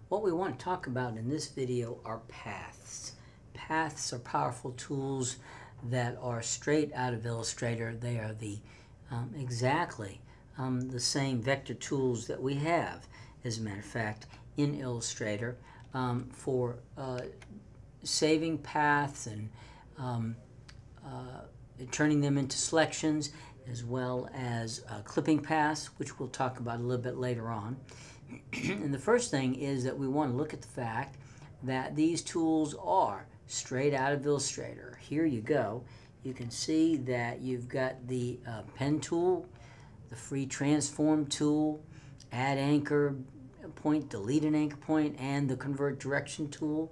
What we want to talk about in this video are paths. Paths are powerful tools that are straight out of Illustrator. They are exactly the same vector tools that we have, as a matter of fact, in Illustrator for saving paths and turning them into selections, as well as clipping paths, which we'll talk about a little bit later on. And the first thing is that we want to look at the fact that these tools are straight out of Illustrator. Here you go. You can see that you've got the pen tool, the free transform tool, add anchor point, delete an anchor point, and the convert direction tool.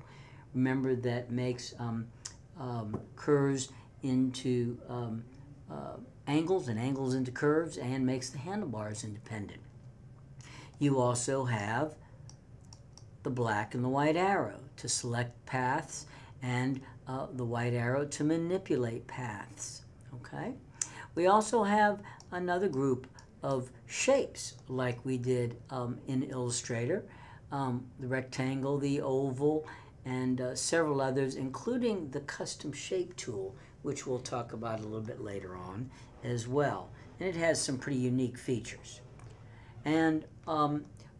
Remember, that makes curves into angles and angles into curves, and makes the handlebars independent. You also have the black and the white arrow to select paths, and the white arrow to manipulate paths. Okay? We also have another group of shapes like we did in Illustrator, the rectangle, the oval, and several others, including the custom shape tool, which we'll talk about a little bit later on as well. And it has some pretty unique features. And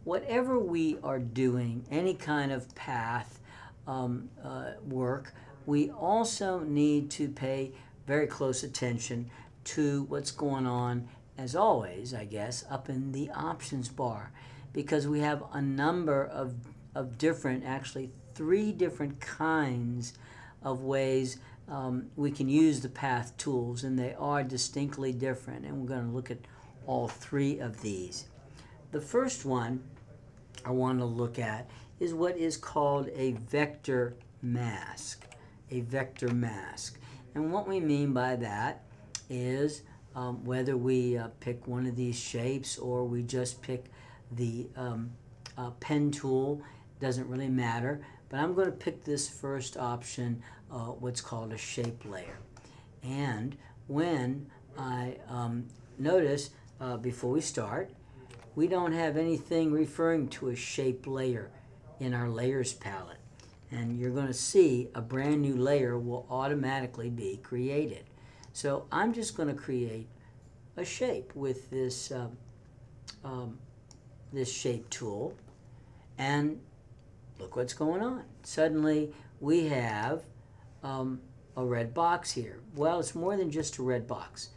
whatever we are doing, any kind of path work, we also need to pay very close attention to what's going on, as always, I guess, up in the options bar, because we have a number of different, actually 3 different kinds of ways we can use the path tools, and they are distinctly different, and we're going to look at all 3 of these. The first one I want to look at is what is called a vector mask. A vector mask. And what we mean by that is whether we pick one of these shapes or we just pick the pen tool, doesn't really matter. But I'm going to pick this first option, what's called a shape layer. And when I notice, before we start, we don't have anything referring to a shape layer in our layers palette. And you're going to see a brand new layer will automatically be created. So I'm just going to create a shape with this, this shape tool. And look what's going on. Suddenly we have a red box here. Well, it's more than just a red box.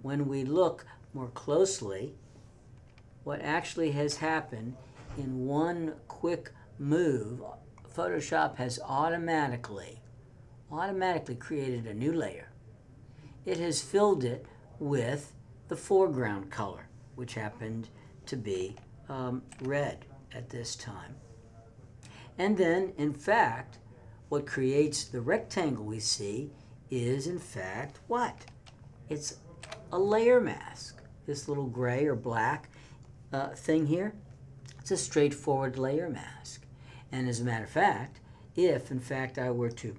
When we look more closely, what actually has happened in one quick move, Photoshop has automatically created a new layer. It has filled it with the foreground color, which happened to be red at this time. And then, in fact, what creates the rectangle we see is, in fact, what? It's a layer mask. This little gray or black thing here, it's a straightforward layer mask. And as a matter of fact, if in fact I were to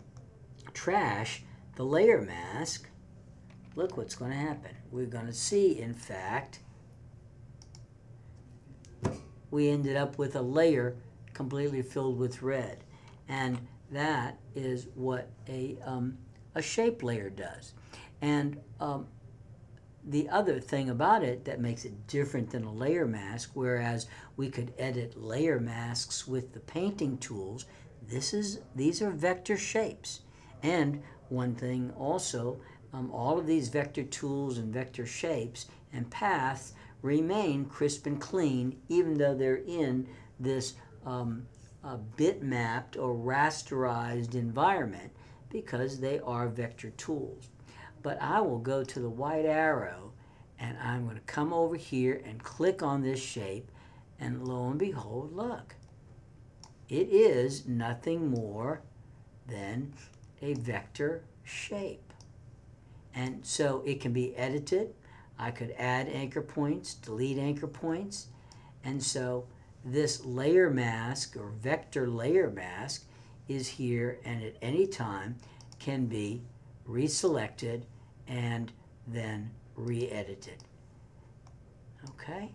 trash the layer mask, look what's going to happen. We're going to see, in fact, we ended up with a layer completely filled with red. And that is what a shape layer does. And the other thing about it that makes it different than a layer mask, whereas we could edit layer masks with the painting tools, these are vector shapes. And one thing also, all of these vector tools and vector shapes and paths remain crisp and clean, even though they're in this bitmapped or rasterized environment, because they are vector tools. But I will go to the white arrow, and I'm going to come over here and click on this shape, and lo and behold, look. It is nothing more than a vector shape. And so it can be edited. I could add anchor points, delete anchor points. And so this layer mask or vector layer mask is here, and at any time can be reselected and then re-edited. Okay?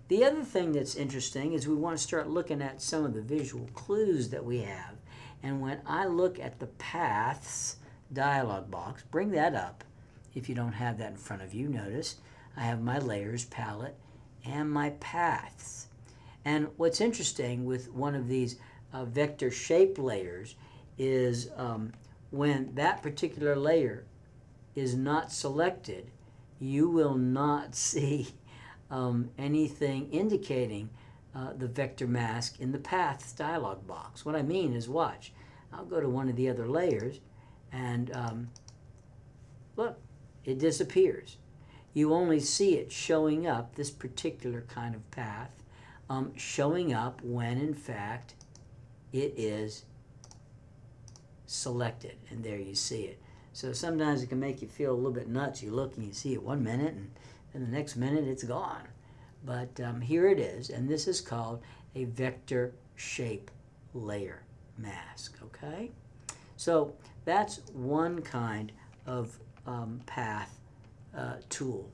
The other thing that's interesting is we want to start looking at some of the visual clues that we have. And when I look at the paths dialog box, bring that up if you don't have that in front of you. Notice I have my layers palette and my paths. And what's interesting with one of these vector shape layers is when that particular layer is not selected, you will not see anything indicating the vector mask in the paths dialog box. What I mean is, watch, I'll go to one of the other layers and look, it disappears. You only see it showing up, this particular kind of path, showing up when in fact it is selected, and there you see it. So sometimes it can make you feel a little bit nuts. You look and you see it 1 minute, and then the next minute it's gone. But here it is, and this is called a vector shape layer mask, okay? So that's one kind of path tool.